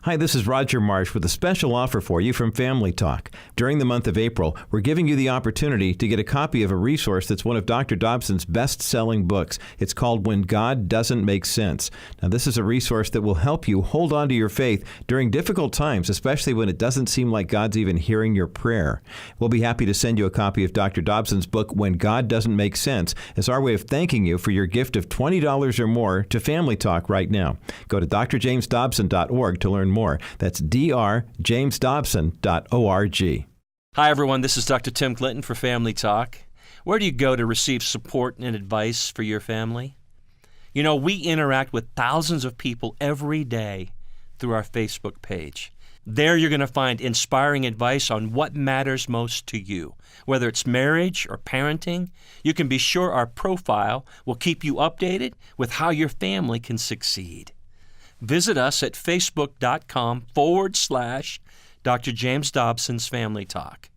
Hi, this is Roger Marsh with a special offer for you from Family Talk. During the month of April, we're giving you the opportunity to get a copy of a resource that's one of Dr. Dobson's best-selling books. It's called When God Doesn't Make Sense. Now, this is a resource that will help you hold on to your faith during difficult times, especially when it doesn't seem like God's even hearing your prayer. We'll be happy to send you a copy of Dr. Dobson's book, When God Doesn't Make Sense, as our way of thanking you for your gift of $20 or more to Family Talk right now. Go to drjamesdobson.org to learn more. That's drjamesdobson.org. Hi, everyone. This is Dr. Tim Clinton for Family Talk. Where do you go to receive support and advice for your family? You know, we interact with thousands of people every day through our Facebook page. There you're going to find inspiring advice on what matters most to you. Whether it's marriage or parenting, you can be sure our profile will keep you updated with how your family can succeed. Visit us at facebook.com/Dr. James Dobson's Family Talk.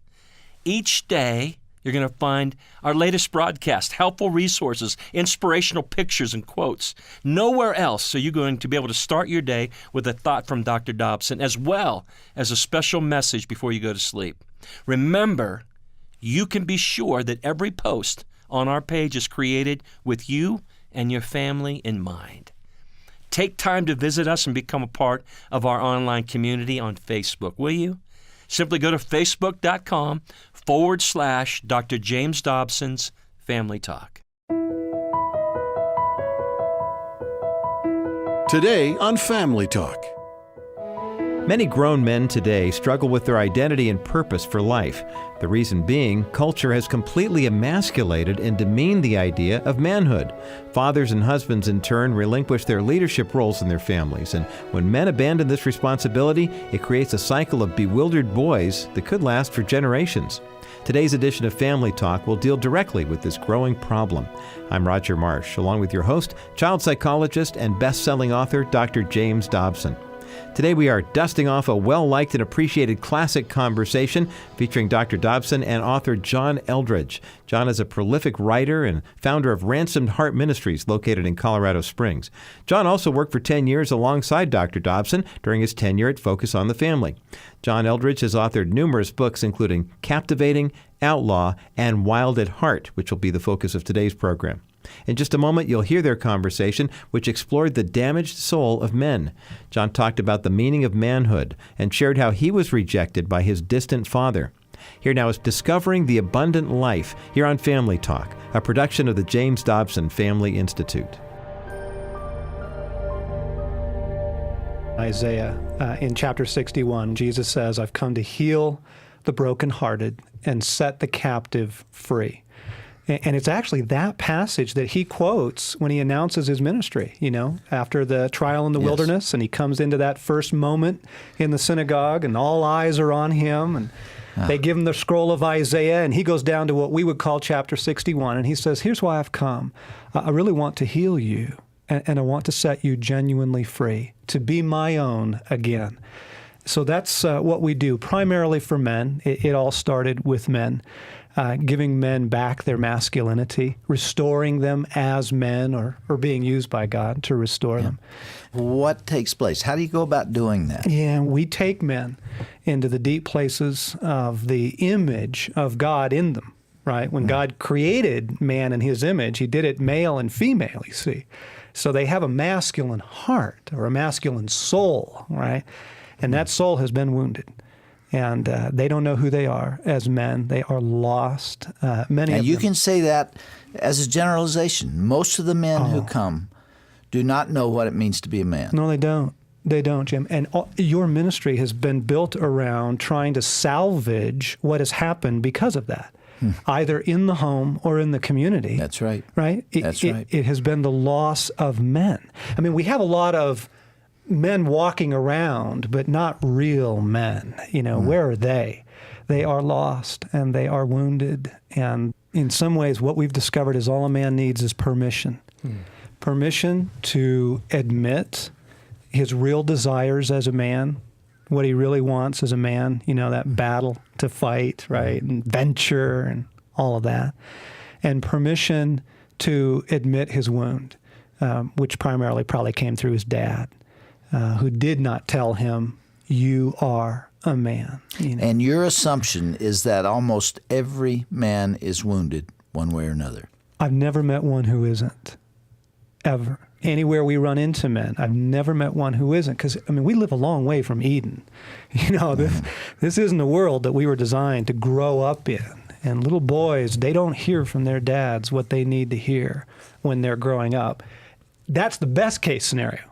Each day, you're going to find our latest broadcast, helpful resources, inspirational pictures and quotes. Nowhere else are you going to be able to start your day with a thought from Dr. Dobson, as well as a special message before you go to sleep. Remember, you can be sure that every post on our page is created with you and your family in mind. Take time to visit us and become a part of our online community on Facebook, will you? Simply go to facebook.com/Dr. James Dobson's Family Talk. Today on Family Talk. Many grown men today struggle with their identity and purpose for life. The reason being, culture has completely emasculated and demeaned the idea of manhood. Fathers and husbands, in turn, relinquish their leadership roles in their families, and when men abandon this responsibility, it creates a cycle of bewildered boys that could last for generations. Today's edition of Family Talk will deal directly with this growing problem. I'm Roger Marsh, along with your host, child psychologist and best-selling author, Dr. James Dobson. Today we are dusting off a well-liked and appreciated classic conversation featuring Dr. Dobson and author John Eldredge. John is a prolific writer and founder of Ransomed Heart Ministries located in Colorado Springs. John also worked for 10 years alongside Dr. Dobson during his tenure at Focus on the Family. John Eldredge has authored numerous books including Captivating, Outlaw, and Wild at Heart, which will be the focus of today's program. In just a moment, you'll hear their conversation, which explored the damaged soul of men. John talked about the meaning of manhood and shared how he was rejected by his distant father. Here now is Discovering the Abundant Life here on Family Talk, a production of the James Dobson Family Institute. Isaiah, in chapter 61, Jesus says, "I've come to heal the brokenhearted and set the captive free." And it's actually that passage that he quotes when he announces his ministry, after the trial in the wilderness, and he comes into that first moment in the synagogue, and all eyes are on him, and they give him the scroll of Isaiah, and he goes down to what we would call chapter 61, and he says, "Here's why I've come. I really want to heal you, and I want to set you genuinely free, to be my own again." So that's what we do, primarily for men. It all started with men. Giving men back their masculinity, restoring them as men, or being used by God to restore them. What takes place? How do you go about doing that? Yeah, we take men into the deep places of the image of God in them, right? When God created man in his image, he did it male and female, you see. So they have a masculine heart or a masculine soul, right? And that soul has been wounded. And they don't know who they are as men. They are lost. Many of them. You can say that as a generalization. Most of the men who come do not know what it means to be a man. No, they don't. They don't, Jim. And your ministry has been built around trying to salvage what has happened because of that, either in the home or in the community. That's right. Right? That's right. It has been the loss of men. I mean, we have a lot of men walking around, but not real men. Where are they? They are lost and they are wounded. And in some ways, what we've discovered is all a man needs is permission. Permission to admit his real desires as a man, what he really wants as a man, that battle to fight, right? And venture and all of that. And permission to admit his wound, which primarily probably came through his dad. Who did not tell him you are a man. You know? And your assumption is that almost every man is wounded one way or another. I've never met one who isn't, ever. Anywhere we run into men, I've never met one who isn't. Because, I mean, we live a long way from Eden. You know, this isn't a world that we were designed to grow up in. And little boys, they don't hear from their dads what they need to hear when they're growing up. That's the best case scenario.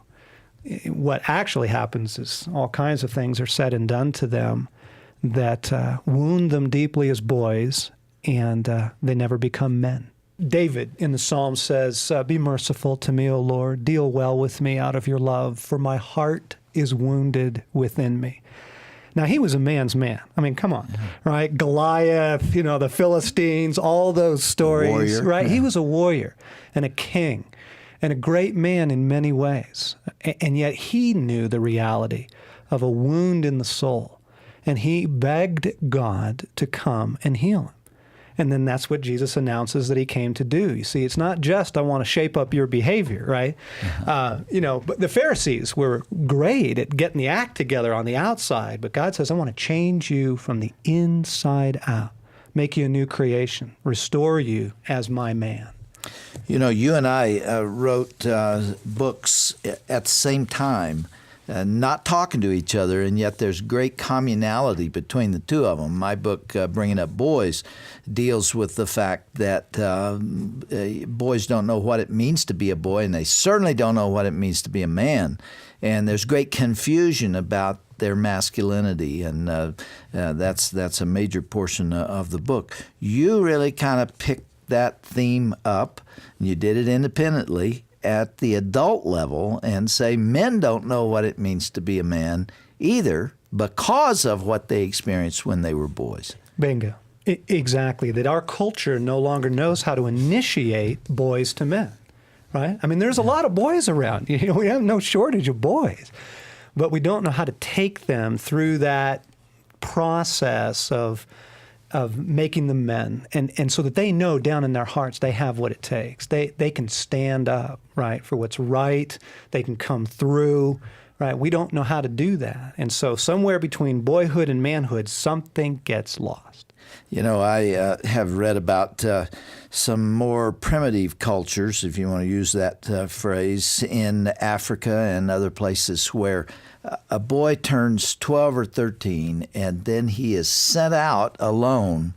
What actually happens is all kinds of things are said and done to them that wound them deeply as boys, and they never become men. David in the Psalm says, be merciful to me, O Lord. Deal well with me out of your love, for my heart is wounded within me. Now, he was a man's man. I mean, come on, right? Goliath, you know, the Philistines, all those stories, Warrior. right? Yeah. He was a warrior and a king and a great man in many ways. And yet he knew the reality of a wound in the soul. And he begged God to come and heal him. And then that's what Jesus announces that he came to do. You see, it's not just, I want to shape up your behavior, right? You know, but the Pharisees were great at getting the act together on the outside. But God says, I want to change you from the inside out, make you a new creation, restore you as my man. You know, you and I wrote books at the same time, not talking to each other, and yet there's great communality between the two of them. My book, Bringing Up Boys, deals with the fact that boys don't know what it means to be a boy, and they certainly don't know what it means to be a man. And there's great confusion about their masculinity, and that's a major portion of the book. You really kind of picked that theme up, and you did it independently at the adult level and say men don't know what it means to be a man either because of what they experienced when they were boys. Bingo. Exactly. That our culture no longer knows how to initiate boys to men, right? I mean, there's a lot of boys around. You know, we have no shortage of boys, but we don't know how to take them through that process of making them men, and so that they know down in their hearts they have what it takes. They can stand up, right, for what's right. They can come through, right? We don't know how to do that. And so somewhere between boyhood and manhood, something gets lost. You know, I have read about some more primitive cultures, if you want to use that phrase, in Africa and other places where a boy turns 12 or 13 and then he is sent out alone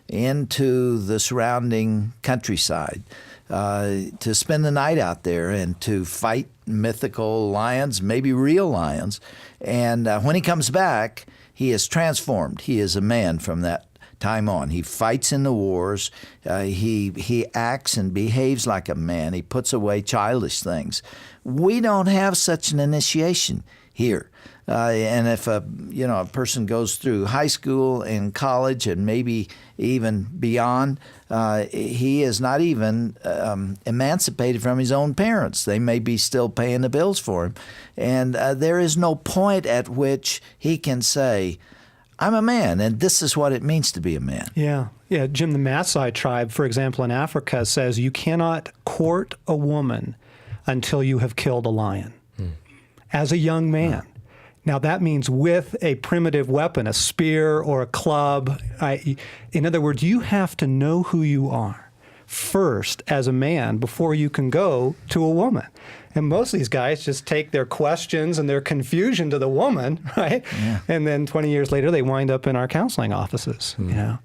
into the surrounding countryside to spend the night out there and to fight mythical lions, maybe real lions. And when he comes back, he is transformed. He is a man from that time on. He fights in the wars. He acts and behaves like a man. He puts away childish things. We don't have such an initiation here. And if a person goes through high school and college and maybe even beyond, he is not even emancipated from his own parents. They may be still paying the bills for him. And there is no point at which he can say, I'm a man, and this is what it means to be a man. Yeah. Jim, the Maasai tribe, for example, in Africa says you cannot court a woman until you have killed a lion as a young man. Now, that means with a primitive weapon, a spear or a club. In other words, you have to know who you are first as a man before you can go to a woman. And most of these guys just take their questions and their confusion to the woman, right? Yeah. And then 20 years later, they wind up in our counseling offices, you know.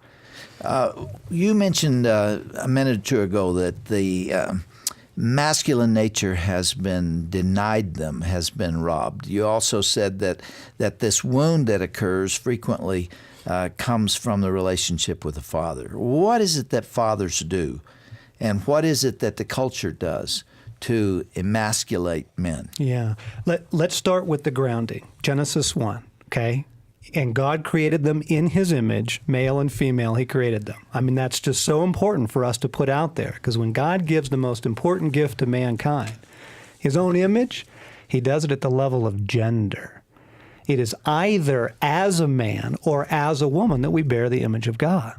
You mentioned a minute or two ago that the masculine nature has been denied them, has been robbed. You also said that this wound that occurs frequently comes from the relationship with the father. What is it that fathers do, and what is it that the culture does to emasculate men? Yeah. Let's start with the grounding. Genesis 1, okay? And God created them in his image, male and female, he created them. I mean, that's just so important for us to put out there, because when God gives the most important gift to mankind, his own image, he does it at the level of gender. It is either as a man or as a woman that we bear the image of God.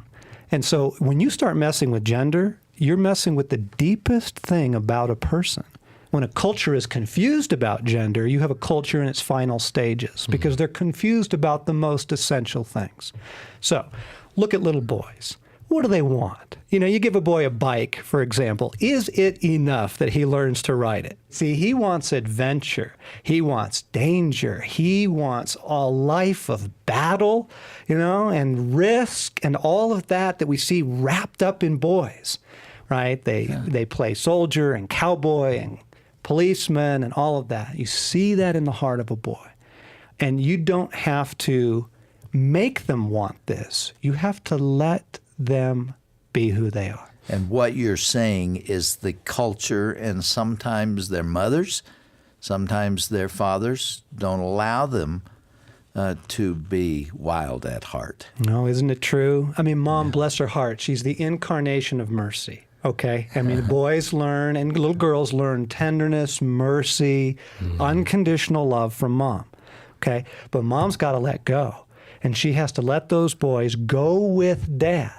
And so when you start messing with gender, you're messing with the deepest thing about a person, When a culture is confused about gender, you have a culture in its final stages because they're confused about the most essential things. So look at little boys. What do they want? You know, you give a boy a bike, for example. Is it enough that he learns to ride it? See, he wants adventure. He wants danger. He wants a life of battle, you know, and risk and all of that we see wrapped up in boys, right? They play soldier and cowboy and policeman and all of that. You see that in the heart of a boy. And you don't have to make them want this. You have to let them be who they are. And what you're saying is the culture, and sometimes their mothers, sometimes their fathers, don't allow them to be wild at heart. No, isn't it true? I mean, Mom, bless her heart, she's the incarnation of mercy. Okay? I mean, boys learn and little girls learn tenderness, mercy, unconditional love from Mom. Okay? But Mom's got to let go. And she has to let those boys go with Dad,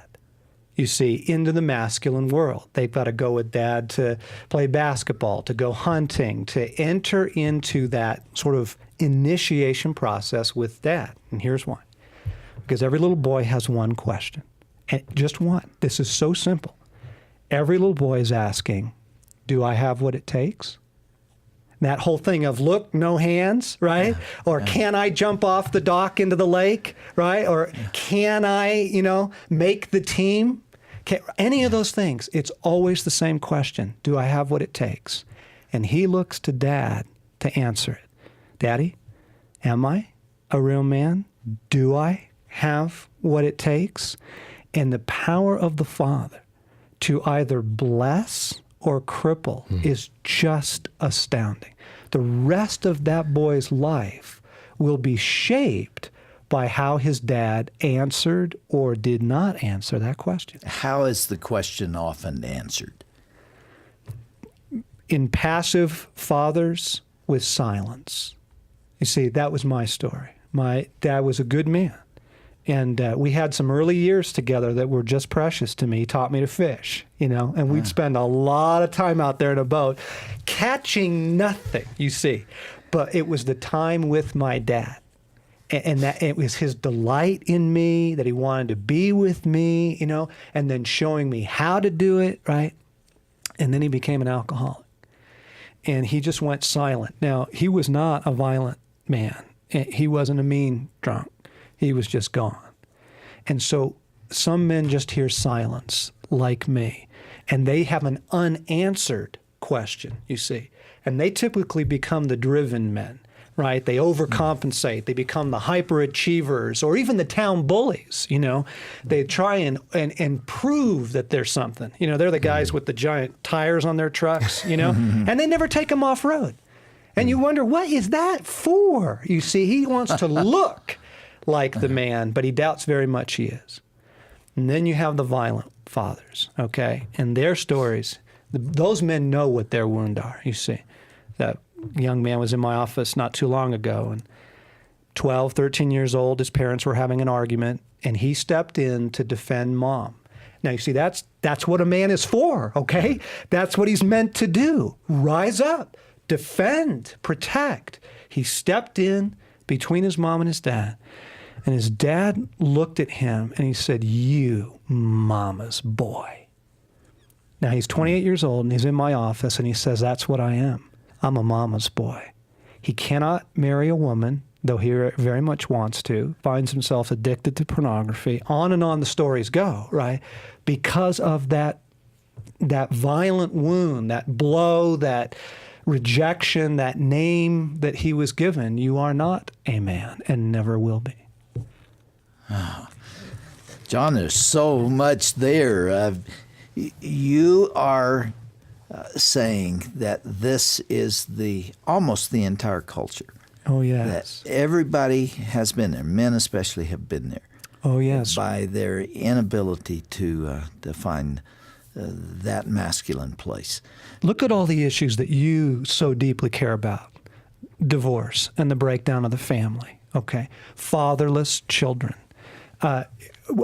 you see, into the masculine world. They've got to go with Dad to play basketball, to go hunting, to enter into that sort of initiation process with Dad. And here's why. Because every little boy has one question. And just one. This is so simple. Every little boy is asking, do I have what it takes? That whole thing of, look, no hands, right? Or can I jump off the dock into the lake, right? Or can I, make the team? Any of those things, it's always the same question. Do I have what it takes? And he looks to Dad to answer it. Daddy, am I a real man? Do I have what it takes? And the power of the Father to either bless or cripple is just astounding. The rest of that boy's life will be shaped by how his dad answered or did not answer that question. How is the question often answered? In passive fathers, with silence. You see, that was my story. My dad was a good man. And we had some early years together that were just precious to me. He taught me to fish, and we'd spend a lot of time out there in a boat catching nothing, you see. But it was the time with my dad. And that it was his delight in me, that he wanted to be with me, and then showing me how to do it, right? And then he became an alcoholic. And he just went silent. Now, he was not a violent man. He wasn't a mean drunk. He was just gone. And so some men just hear silence, like me, and they have an unanswered question, you see. And they typically become the driven men, right? They overcompensate. They become the hyperachievers or even the town bullies, They try and prove that they're something. They're the guys with the giant tires on their trucks, and they never take them off-road. And you wonder, what is that for? You see, he wants to look like the man, but he doubts very much he is. And then you have the violent fathers, okay? And their stories, those men know what their wounds are, you see. That young man was in my office not too long ago, and 12, 13 years old, his parents were having an argument, and he stepped in to defend Mom. Now, you see, that's what a man is for, okay? That's what he's meant to do. Rise up, defend, protect. He stepped in between his mom and his dad. And his dad looked at him and he said, "You mama's boy." Now he's 28 years old and he's in my office and he says, "That's what I am. I'm a mama's boy." He cannot marry a woman, though he very much wants to, finds himself addicted to pornography. On and on the stories go, right? Because of that violent wound, that blow, that rejection, that name that he was given. You are not a man and never will be. Oh. John, there's so much there. You are saying that this is almost the entire culture. Oh, yes. That everybody has been there. Men especially have been there. Oh, yes. By their inability to find that masculine place. Look at all the issues that you so deeply care about. Divorce and the breakdown of the family, okay? Fatherless children.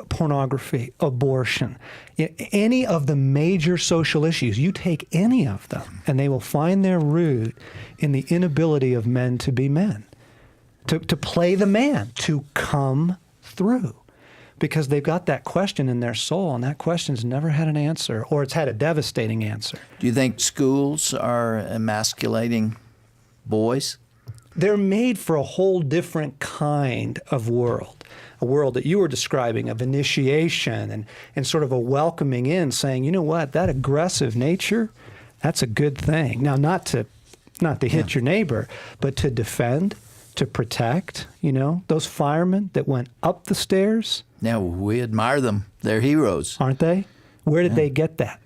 pornography, abortion, any of the major social issues. You take any of them, and they will find their root in the inability of men to be men, to play the man, to come through. Because they've got that question in their soul, and that question's never had an answer, or it's had a devastating answer. Do you think schools are emasculating boys? They're made for a whole different kind of world, a world that you were describing of initiation and sort of a welcoming in, saying, you know what, that aggressive nature, that's a good thing. Now, not to hit your neighbor, but to defend, to protect, those firemen that went up the stairs. Now, we admire them. They're heroes. Aren't they? Where did they get that?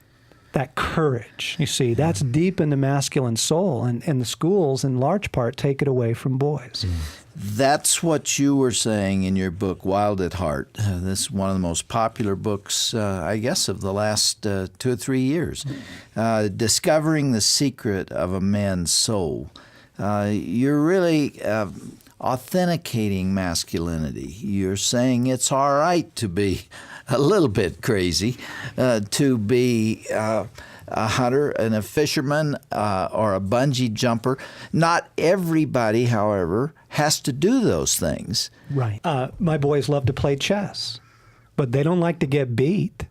That courage. You see, that's deep in the masculine soul, and the schools, in large part, take it away from boys. That's what you were saying in your book, Wild at Heart. This is one of the most popular books, I guess, of the last 2 or 3 years. Discovering the Secret of a Man's Soul. You're really authenticating masculinity. You're saying it's all right to be a little bit crazy, to be a hunter and a fisherman or a bungee jumper. Not everybody, however, has to do those things. Right. My boys love to play chess, but they don't like to get beat.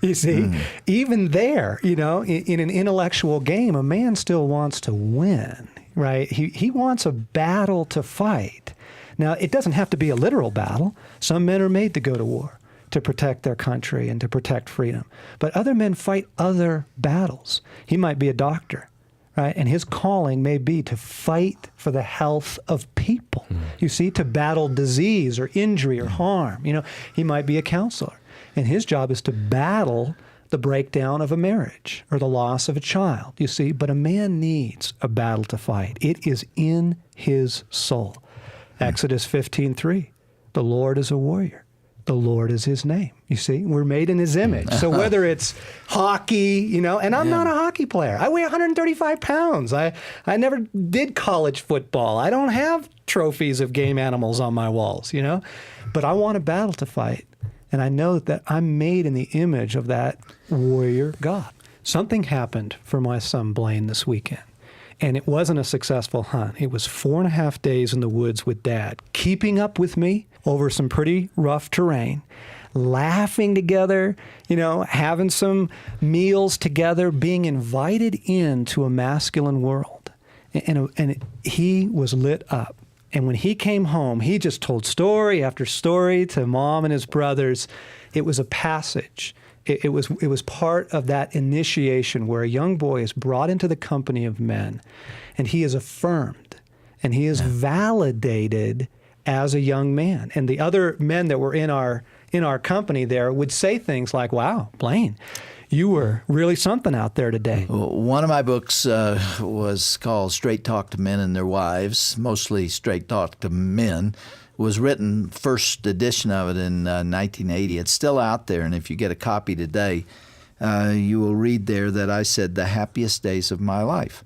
You see, even there, in an intellectual game, a man still wants to win. Right? He wants a battle to fight. Now, it doesn't have to be a literal battle. Some men are made to go to war to protect their country and to protect freedom. But other men fight other battles. He might be a doctor, right? And his calling may be to fight for the health of people. You see, to battle disease or injury or harm. He might be a counselor. And his job is to battle the breakdown of a marriage or the loss of a child, you see. But a man needs a battle to fight. It is in his soul. Exodus 15:3, the Lord is a warrior. The Lord is his name. You see, we're made in his image. So whether it's hockey, and I'm not a hockey player. I weigh 135 pounds. I never did college football. I don't have trophies of game animals on my walls, But I want a battle to fight. And I know that I'm made in the image of that warrior God. Something happened for my son Blaine this weekend, and it wasn't a successful hunt. It was 4.5 days in the woods with Dad, keeping up with me over some pretty rough terrain, laughing together, having some meals together, being invited into a masculine world. And he was lit up. And when he came home, he just told story after story to Mom and his brothers. It was a passage. It was part of that initiation where a young boy is brought into the company of men, and he is affirmed, and he is validated as a young man. And the other men that were in our company there would say things like, "Wow, Blaine, you were really something out there today." One of my books was called Straight Talk to Men and Their Wives, mostly Straight Talk to Men. It was written, first edition of it in 1980. It's still out there, and if you get a copy today, you will read there that I said the happiest days of my life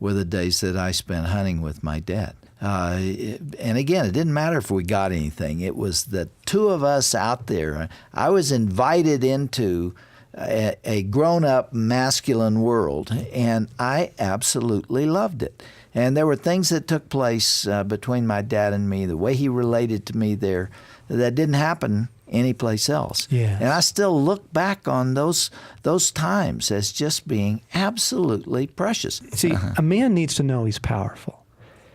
were the days that I spent hunting with my dad. And again, it didn't matter if we got anything. It was the two of us out there. I was invited into a grown-up masculine world, and I absolutely loved it. And there were things that took place between my dad and me, the way he related to me there, that didn't happen anyplace else. Yes. And I still look back on those times as just being absolutely precious. See, a man needs to know he's powerful.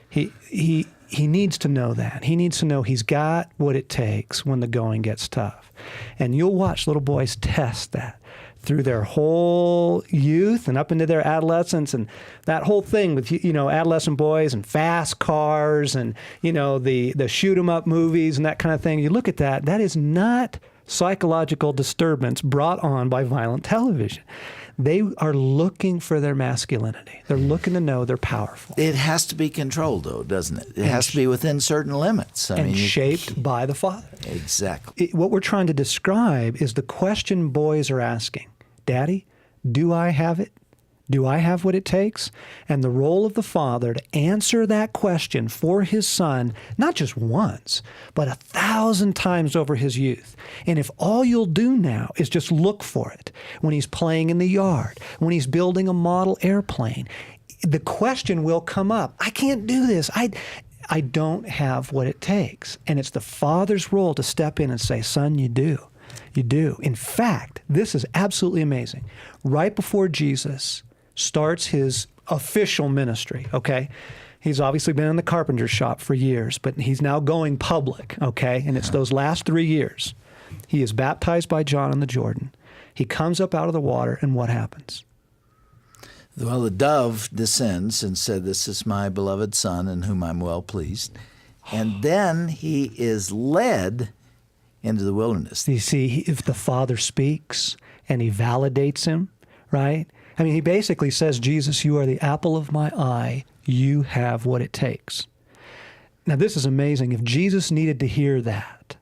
He needs to know that. He needs to know he's got what it takes when the going gets tough. And you'll watch little boys test that through their whole youth and up into their adolescence, and that whole thing with, adolescent boys and fast cars and, the shoot 'em up movies and that kind of thing. You look at that, that is not psychological disturbance brought on by violent television. They are looking for their masculinity. They're looking to know they're powerful. It has to be controlled, though, doesn't it? It has to be within certain limits. Shaped by the father. Exactly. What we're trying to describe is the question boys are asking. Daddy, do I have it? Do I have what it takes? And the role of the father to answer that question for his son, not just once, but 1,000 times over his youth. And if all you'll do now is just look for it, when he's playing in the yard, when he's building a model airplane, the question will come up. I can't do this. I don't have what it takes. And it's the father's role to step in and say, son, you do. You do. In fact, this is absolutely amazing. Right before Jesus starts his official ministry, okay? He's obviously been in the carpenter shop for years, but he's now going public, okay? And it's those last 3 years. He is baptized by John in the Jordan. He comes up out of the water, and what happens? Well, the dove descends and said, "This is my beloved Son in whom I'm well pleased." And then he is led into the wilderness. You see, if the Father speaks and he validates him, right? I mean, he basically says, Jesus, you are the apple of my eye. You have what it takes. Now, this is amazing. If Jesus needed to hear that,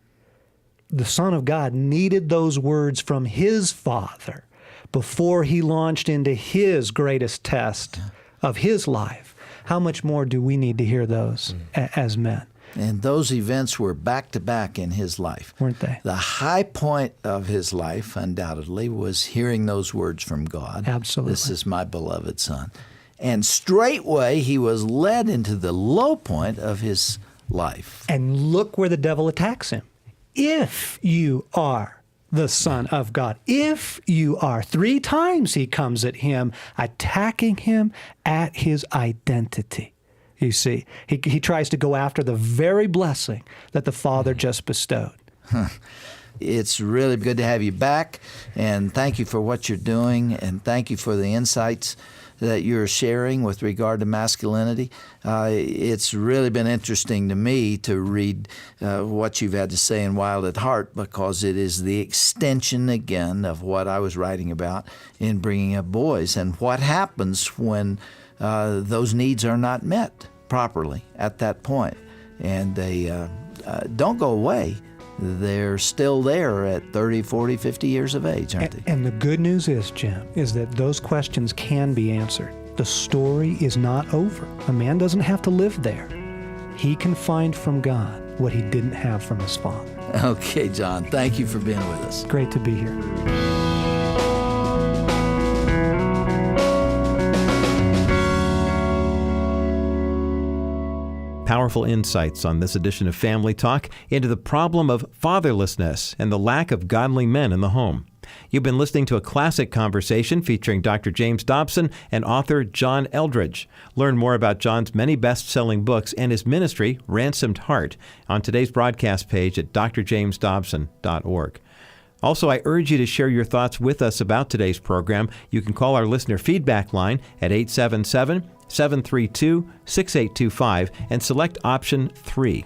the Son of God needed those words from his Father before he launched into his greatest test of his life. How much more do we need to hear those as men? And those events were back-to-back in his life. Weren't they? The high point of his life, undoubtedly, was hearing those words from God. Absolutely. This is my beloved Son. And straightway, he was led into the low point of his life. And look where the devil attacks him. If you are the Son of God, if you are, 3 times he comes at him, attacking him at his identity. You see, he tries to go after the very blessing that the Father just bestowed. It's really good to have you back, and thank you for what you're doing, and thank you for the insights that you're sharing with regard to masculinity. It's really been interesting to me to read what you've had to say in Wild at Heart, because it is the extension, again, of what I was writing about in bringing up boys and what happens when those needs are not met properly at that point. And they don't go away. They're still there at 30, 40, 50 years of age, aren't they? And the good news is, Jim, is that those questions can be answered. The story is not over. A man doesn't have to live there. He can find from God what he didn't have from his father. Okay, John, thank you for being with us. Great to be here. Powerful insights on this edition of Family Talk into the problem of fatherlessness and the lack of godly men in the home. You've been listening to a classic conversation featuring Dr. James Dobson and author John Eldredge. Learn more about John's many best-selling books and his ministry, Ransomed Heart, on today's broadcast page at drjamesdobson.org. Also, I urge you to share your thoughts with us about today's program. You can call our listener feedback line at 877-732-6825 and select option 3.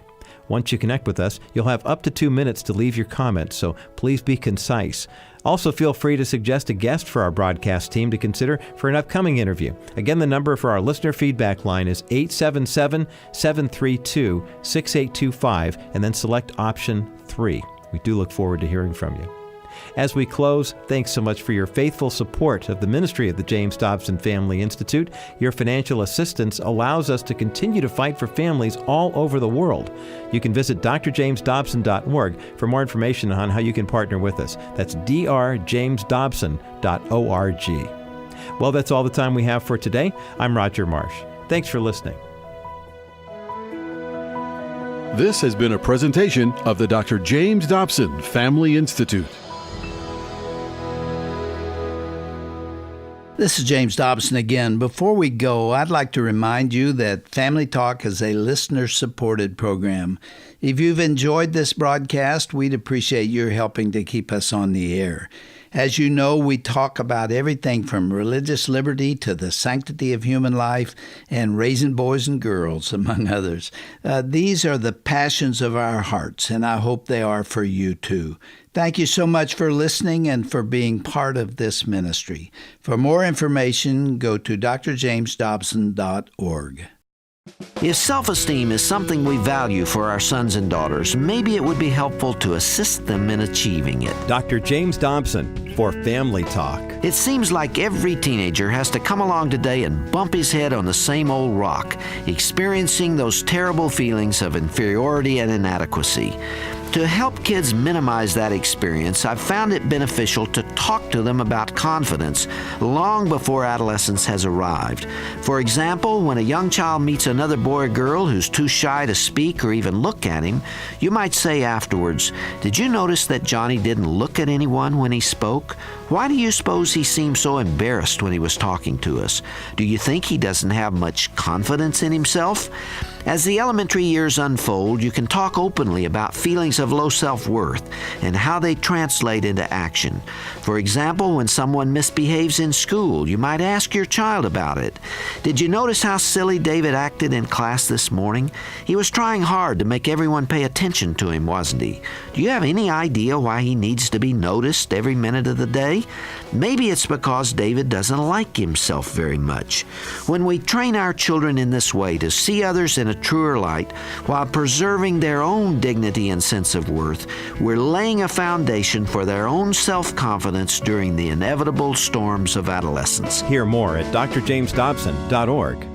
Once you connect with us, you'll have up to 2 minutes to leave your comments, so please be concise. Also, feel free to suggest a guest for our broadcast team to consider for an upcoming interview. Again, the number for our listener feedback line is 877-732-6825 and then select option 3. We do look forward to hearing from you. As we close, thanks so much for your faithful support of the ministry of the James Dobson Family Institute. Your financial assistance allows us to continue to fight for families all over the world. You can visit drjamesdobson.org for more information on how you can partner with us. That's drjamesdobson.org. Well, that's all the time we have for today. I'm Roger Marsh. Thanks for listening. This has been a presentation of the Dr. James Dobson Family Institute. This is James Dobson again. Before we go, I'd like to remind you that Family Talk is a listener-supported program. If you've enjoyed this broadcast, we'd appreciate your helping to keep us on the air. As you know, we talk about everything from religious liberty to the sanctity of human life and raising boys and girls, among others. These are the passions of our hearts, and I hope they are for you too. Thank you so much for listening and for being part of this ministry. For more information, go to drjamesdobson.org. If self-esteem is something we value for our sons and daughters, maybe it would be helpful to assist them in achieving it. Dr. James Dobson for Family Talk. It seems like every teenager has to come along today and bump his head on the same old rock, experiencing those terrible feelings of inferiority and inadequacy. To help kids minimize that experience, I've found it beneficial to talk to them about confidence long before adolescence has arrived. For example, when a young child meets another boy or girl who's too shy to speak or even look at him, you might say afterwards, "Did you notice that Johnny didn't look at anyone when he spoke? Why do you suppose he seemed so embarrassed when he was talking to us? Do you think he doesn't have much confidence in himself?" As the elementary years unfold, you can talk openly about feelings of low self-worth and how they translate into action. For example, when someone misbehaves in school, you might ask your child about it. "Did you notice how silly David acted in class this morning? He was trying hard to make everyone pay attention to him, wasn't he? Do you have any idea why he needs to be noticed every minute of the day? Maybe it's because David doesn't like himself very much." When we train our children in this way to see others in a truer light while preserving their own dignity and sense of worth, we're laying a foundation for their own self-confidence during the inevitable storms of adolescence. Hear more at drjamesdobson.org.